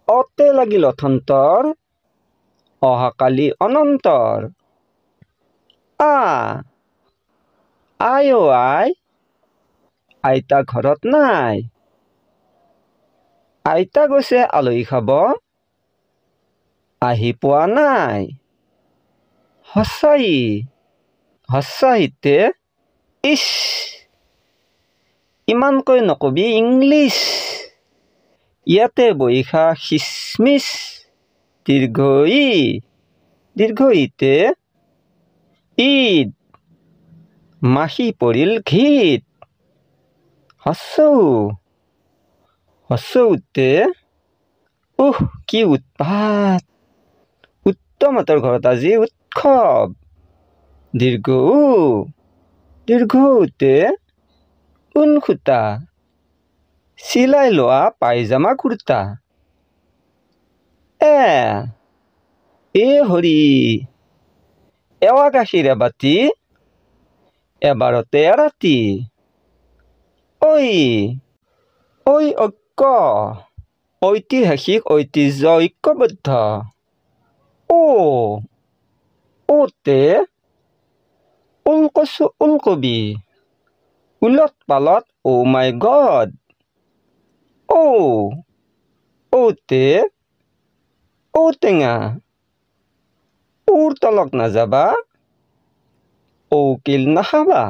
অতে লাগিল অথন্তৰ অহাকালি অনন্তৰ আই অ' আই আইতা ঘৰত নাই আইতা গৈছে আলহী খাব আহি পোৱা নাই হস্চাইতে ইচ ইমানকৈ নকবি ইংলিছ ইয়াতে বহিখা খিচমিচ দীৰ্ঘইতে ঈদ মাখি পৰিল ঘিত হস্যউতে কি উৎপাত উত্তমহঁতৰ ঘৰত আজি উৎসৱ দীৰ্ঘউতে ঊণসূতা চিলাই লোৱা পাইজামা কুৰ্তা এ হৰি এৱা গাখীৰ এবাতি এবাৰতে এৰাতি ঐ ঐক্য ঐতিহাসিক ঐতিহ্য ঐক্যবদ্ধ ওতে ওলকচু ওলকবি উলট পালট অ' মাই গড ওতে ঔটেঙা ওৰ তলক নাযাবা ঔকিল নাখাবা